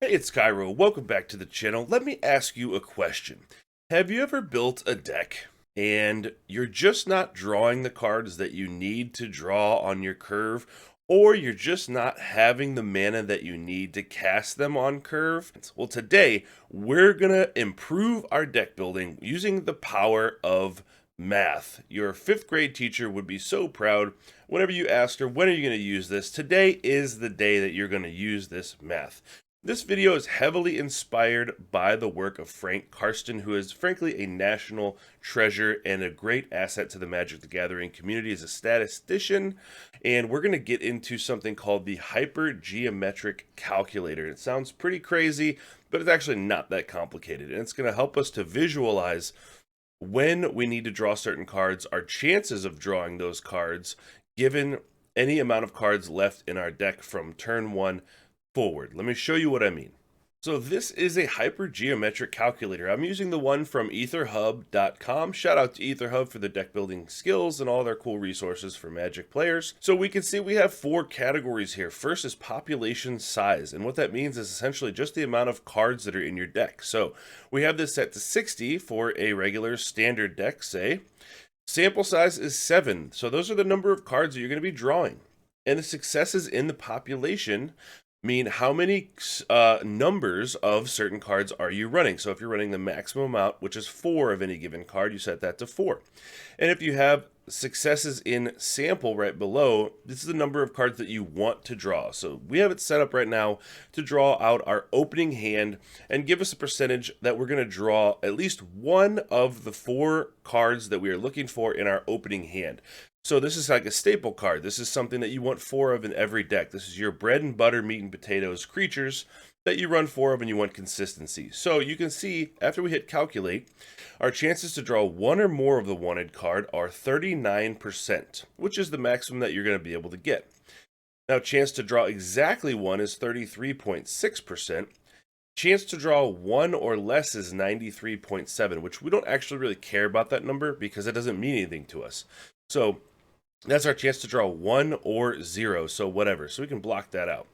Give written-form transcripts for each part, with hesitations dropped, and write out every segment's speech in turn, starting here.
Hey, it's Kaero. Welcome back to the channel. Let me ask you a question. Have you ever built a deck and you're just not drawing the cards that you need to draw on your curve, or you're just not having the mana that you need to cast them on curve? Well, today we're going to improve our deck building using the power of math. Your fifth grade teacher would be so proud whenever you asked her, when are you going to use this? Today is the day that you're going to use this math. This video is heavily inspired by the work of Frank Karsten, who is frankly a national treasure and a great asset to the Magic the Gathering community as a statistician. And we're going to get into something called the Hypergeometric Calculator. It sounds pretty crazy, but it's actually not that complicated. And it's going to help us to visualize when we need to draw certain cards, our chances of drawing those cards, given any amount of cards left in our deck from turn one forward. Let me show you what I mean. So this is a hypergeometric calculator. I'm using the one from etherhub.com. Shout out to Etherhub for the deck building skills and all their cool resources for Magic players. So we can see we have four categories here. First is population size, and what that means is essentially just the amount of cards that are in your deck. So we have this set to 60 for a regular standard deck, say. Sample size is 7, so those are the number of cards that you're going to be drawing. And the successes in the population mean how many numbers of certain cards are you running. So if you're running the maximum amount, which is 4 of any given card, you set that to 4. And if you have successes in sample right below, this is the number of cards that you want to draw. So we have it set up right now to draw out our opening hand and give us a percentage that we're going to draw at least one of the 4 cards that we are looking for in our opening hand. So this is like a staple card. This is something that you want 4 of in every deck. This is your bread and butter, meat and potatoes creatures that you run 4 of and you want consistency. So you can see after we hit calculate, our chances to draw one or more of the wanted card are 39%, which is the maximum that you're going to be able to get. Now, chance to draw exactly one is 33.6%. Chance to draw one or less is 93.7%, which we don't actually really care about that number because it doesn't mean anything to us. So that's our chance to draw 1 or 0, so whatever. So we can block that out.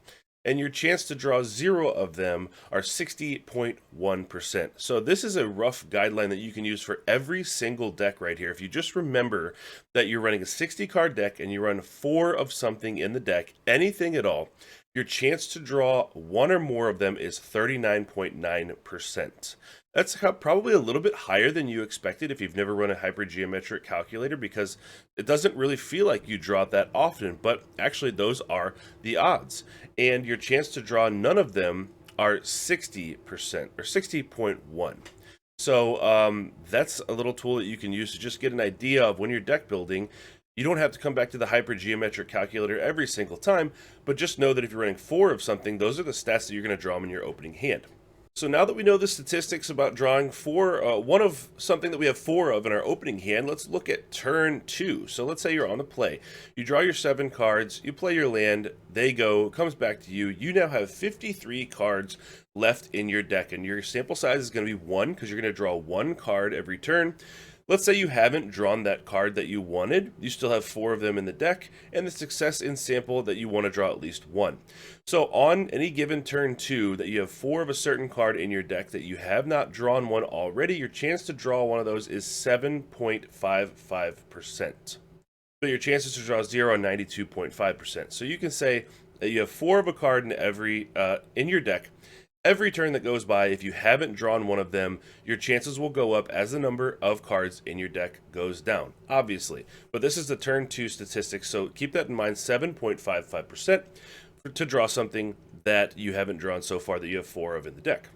And your chance to draw 0 of them are 60.1%. So this is a rough guideline that you can use for every single deck right here. If you just remember that you're running a 60-card deck and you run 4 of something in the deck, anything at all, your chance to draw one or more of them is 39.9%. That's probably a little bit higher than you expected if you've never run a hypergeometric calculator, because it doesn't really feel like you draw that often, but actually those are the odds. And your chance to draw none of them are 60% or 60.1. So that's a little tool that you can use to just get an idea of when you're deck building. You don't have to come back to the hypergeometric calculator every single time, but just know that if you're running 4 of something, those are the stats that you're going to draw them in your opening hand. So now that we know the statistics about drawing one of something that we have 4 of in our opening hand, let's look at turn 2. So let's say you're on the play. You draw your 7 cards, you play your land, they go, it comes back to you. You now have 53 cards left in your deck, and your sample size is going to be 1 because you're going to draw 1 card every turn. Let's say you haven't drawn that card that you wanted. You still have 4 of them in the deck, and the success in sample that you want to draw at least 1. So on any given turn 2 that you have 4 of a certain card in your deck that you have not drawn one already, your chance to draw one of those is 7.55%. But your chances to draw 0 are 92.5%. So you can say that you have 4 of a card in in your deck. Every turn that goes by, if you haven't drawn one of them, your chances will go up as the number of cards in your deck goes down, obviously. But this is the turn 2 statistics, so keep that in mind, 7.55% to draw something that you haven't drawn so far that you have 4 of in the deck.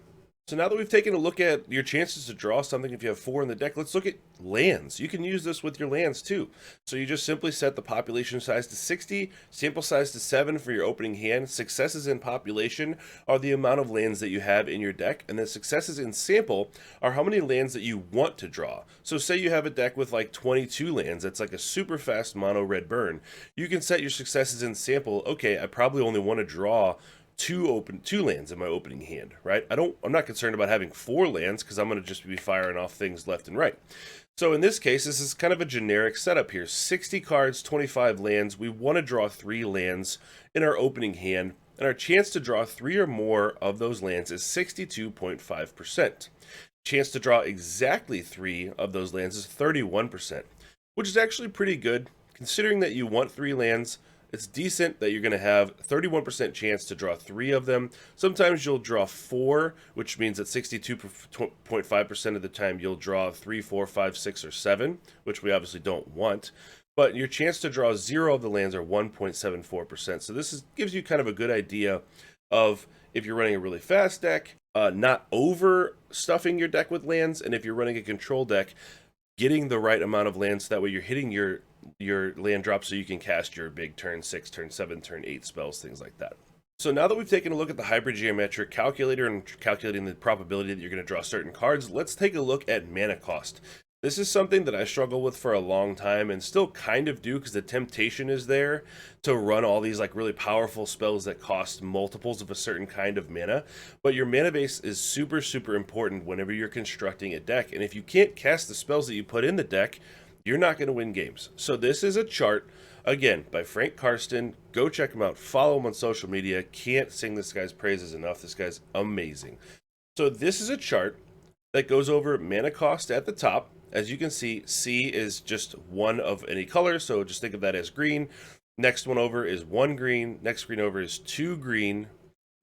So now that we've taken a look at your chances to draw something if you have 4 in the deck, let's look at lands. You can use this with your lands too. So you just simply set the population size to 60, sample size to 7 for your opening hand. Successes in population are the amount of lands that you have in your deck, and then successes in sample are how many lands that you want to draw. So say you have a deck with like 22 lands, that's like a super fast mono red burn. You can set your successes in sample, okay, I probably only want to draw two lands in my opening hand, right? I'm not concerned about having 4 lands because I'm going to just be firing off things left and right. So in this case, this is kind of a generic setup here. 60 cards, 25 lands. We want to draw 3 lands in our opening hand. and our chance to draw 3 or more of those lands is 62.5%. Chance to draw exactly 3 of those lands is 31%, which is actually pretty good. Considering that you want 3 lands, it's decent that you're going to have 31% chance to draw 3 of them. Sometimes you'll draw 4, which means that 62.5% of the time you'll draw 3, 4, 5, 6, or 7, which we obviously don't want. But your chance to draw 0 of the lands are 1.74%. So this gives you kind of a good idea of if you're running a really fast deck, not overstuffing your deck with lands, and if you're running a control deck, getting the right amount of lands, so that way you're hitting your land drop so you can cast your big turn 6, turn 7, turn 8 spells, things like that. So now that we've taken a look at the Hypergeometric Calculator and calculating the probability that you're going to draw certain cards, let's take a look at mana cost. This is something that I struggled with for a long time and still kind of do, because the temptation is there to run all these like really powerful spells that cost multiples of a certain kind of mana. But your mana base is super, super important whenever you're constructing a deck. And if you can't cast the spells that you put in the deck, you're not going to win games. So this is a chart, again, by Frank Karsten. Go check him out. Follow him on social media. Can't sing this guy's praises enough. This guy's amazing. So this is a chart that goes over mana cost at the top. As you can see, C is just one of any color, so just think of that as green. Next one over is 1 green. Next green over is 2 green.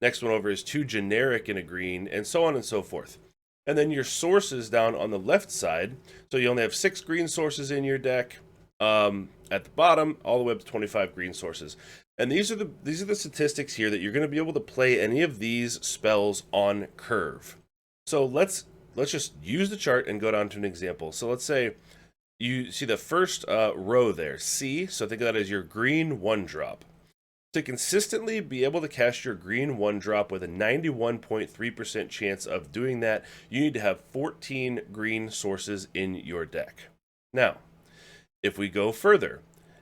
Next one over is 2 generic in a green, and so on and so forth. And then your sources down on the left side, so you only have 6 green sources in your deck at the bottom, all the way up to 25 green sources. And these are the statistics here that you're going to be able to play any of these spells on curve. So let's just use the chart and go down to an example. So let's say you see the first row there, C. So think of that as your green 1-drop. To consistently be able to cast your green 1-drop with a 91.3% chance of doing that, you need to have 14 green sources in your deck. Now, if we go further,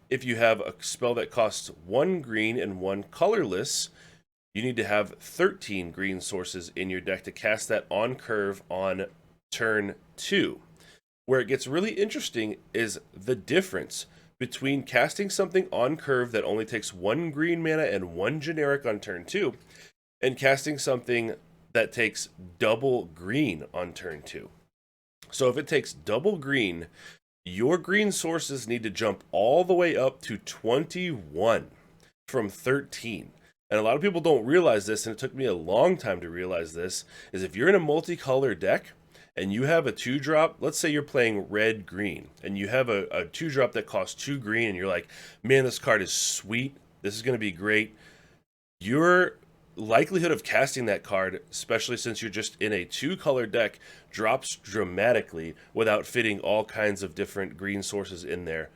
if you have a spell that costs 1 green and 1 colorless, you need to have 13 green sources in your deck to cast that on curve on turn 2. Where it gets really interesting is the difference between casting something on curve that only takes 1 green mana and 1 generic on turn 2, and casting something that takes double green on turn 2. So if it takes double green, your green sources need to jump all the way up to 21 from 13. And a lot of people don't realize this, and it took me a long time to realize this, is if you're in a multicolor deck and you have a 2-drop, let's say you're playing red-green, and you have a 2-drop that costs 2 green, and you're like, man, this card is sweet, this is going to be great. Your likelihood of casting that card, especially since you're just in a 2-color deck, drops dramatically without fitting all kinds of different green sources in there.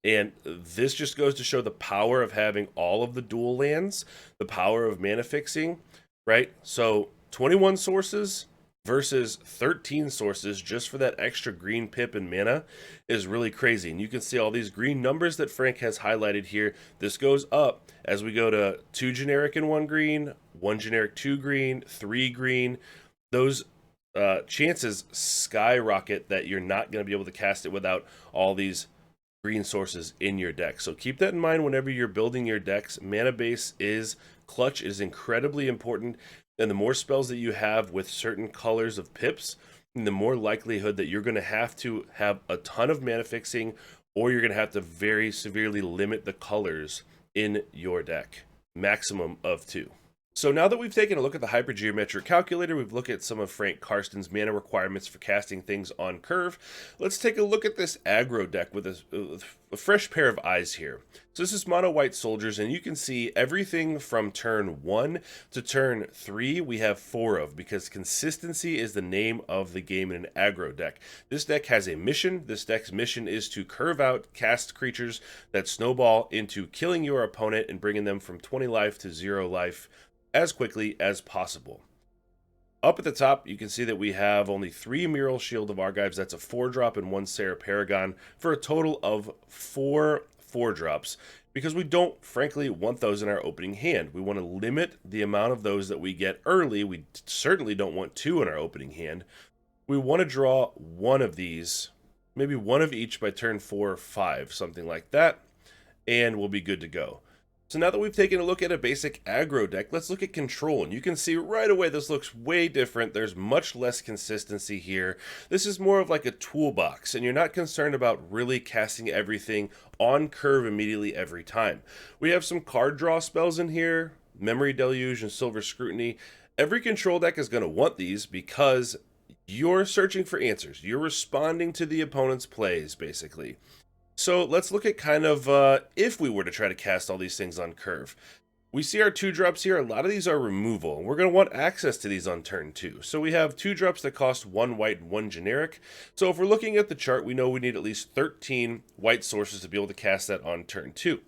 And this just goes to show the power of having all of the dual lands, the power of mana fixing, right? So 21 sources versus 13 sources just for that extra green pip and mana is really crazy. And you can see all these green numbers that Frank has highlighted here. This goes up as we go to 2 generic and 1 green, 1 generic, 2 green, 3 green. Those chances skyrocket that you're not going to be able to cast it without all these green sources in your deck. So keep that in mind whenever you're building your decks. Mana base is clutch. It is incredibly important. And the more spells that you have with certain colors of pips, the more likelihood that you're going to have a ton of mana fixing, or you're going to have to very severely limit the colors in your deck. Maximum of 2. So now that we've taken a look at the Hypergeometric Calculator, we've looked at some of Frank Karsten's mana requirements for casting things on curve, let's take a look at this aggro deck with a fresh pair of eyes here. So this is mono white soldiers, and you can see everything from turn 1 to turn 3 we have 4 of, because consistency is the name of the game in an aggro deck. This deck has a mission. This deck's mission is to curve out cast creatures that snowball into killing your opponent and bringing them from 20 life to 0 life as quickly as possible. Up at the top, you can see that we have only 3 Mural Shield of Argives. That's a 4-drop and 1 Sarah Paragon for a total of 4 4-drops, because we don't, frankly, want those in our opening hand. We want to limit the amount of those that we get early. We certainly don't want 2 in our opening hand. We want to draw 1 of these, maybe 1 of each by turn 4 or 5, something like that, and we'll be good to go. So now that we've taken a look at a basic aggro deck, let's look at control. And you can see right away this looks way different. There's much less consistency here. This is more of like a toolbox, and you're not concerned about really casting everything on curve immediately every time. We have some card draw spells in here, Memory Deluge and Silver Scrutiny. Every control deck is going to want these because you're searching for answers. You're responding to the opponent's plays, basically. So let's look at kind of if we were to try to cast all these things on curve. We see our 2-drops here. A lot of these are removal, and we're going to want access to these on turn 2. So we have 2-drops that cost 1 white and 1 generic. So if we're looking at the chart, we know we need at least 13 white sources to be able to cast that on turn 2.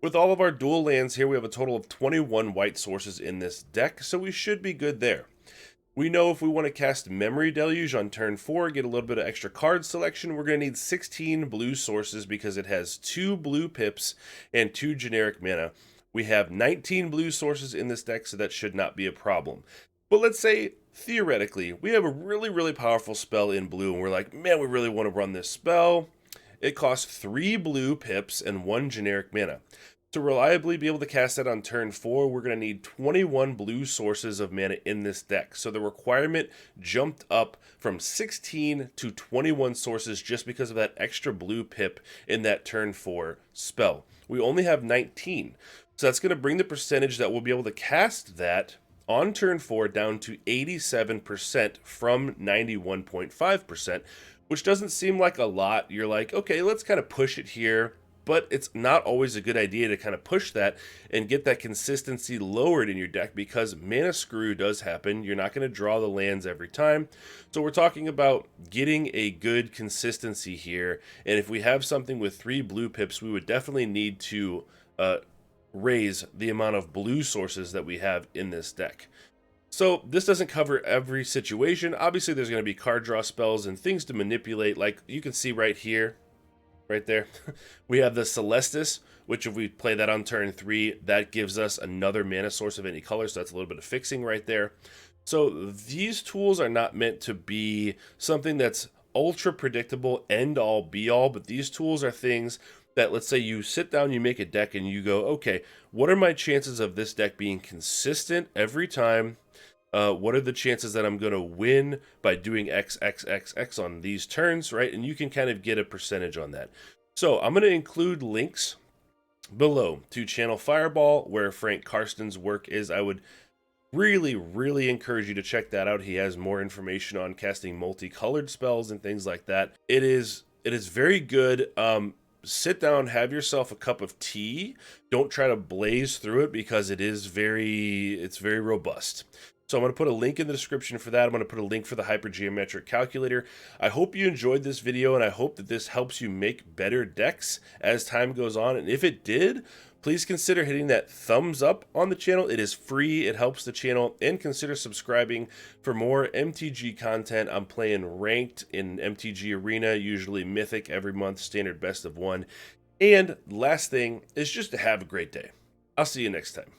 With all of our dual lands here, we have a total of 21 white sources in this deck, so we should be good there. We know if we want to cast Memory Deluge on turn 4, get a little bit of extra card selection, we're going to need 16 blue sources because it has 2 blue pips and 2 generic mana. We have 19 blue sources in this deck, so that should not be a problem. But let's say, theoretically, we have a really powerful spell in blue, and we're like, man, we really want to run this spell. It costs 3 blue pips and 1 generic mana. To reliably be able to cast that on turn 4, we're going to need 21 blue sources of mana in this deck. So the requirement jumped up from 16 to 21 sources just because of that extra blue pip in that turn 4 spell. We only have 19. So that's going to bring the percentage that we'll be able to cast that on turn 4 down to 87% from 91.5%, which doesn't seem like a lot. You're like, okay, let's kind of push it here. But it's not always a good idea to kind of push that and get that consistency lowered in your deck because mana screw does happen. You're not going to draw the lands every time. So we're talking about getting a good consistency here. And if we have something with 3 blue pips, we would definitely need to raise the amount of blue sources that we have in this deck. So this doesn't cover every situation. Obviously, there's going to be card draw spells and things to manipulate, like you can see right here. Right there, we have the Celestis, which if we play that on turn 3, that gives us another mana source of any color, so that's a little bit of fixing right there. So these tools are not meant to be something that's ultra predictable, end all be all, but these tools are things that, let's say you sit down, you make a deck, and you go, okay, what are my chances of this deck being consistent every time? What are the chances that I'm going to win by doing X, X, X, X on these turns, right? And you can kind of get a percentage on that. So I'm going to include links below to Channel Fireball, where Frank Karsten's work is. I would really encourage you to check that out. He has more information on casting multicolored spells and things like that. It is very good. Sit down, have yourself a cup of tea. Don't try to blaze through it because it's very robust. So I'm going to put a link in the description for that. I'm going to put a link for the Hypergeometric Calculator. I hope you enjoyed this video, and I hope that this helps you make better decks as time goes on. And if it did, please consider hitting that thumbs up on the channel. It is free. It helps the channel. And consider subscribing for more MTG content. I'm playing ranked in MTG Arena, usually Mythic every month, standard best of 1. And last thing is just to have a great day. I'll see you next time.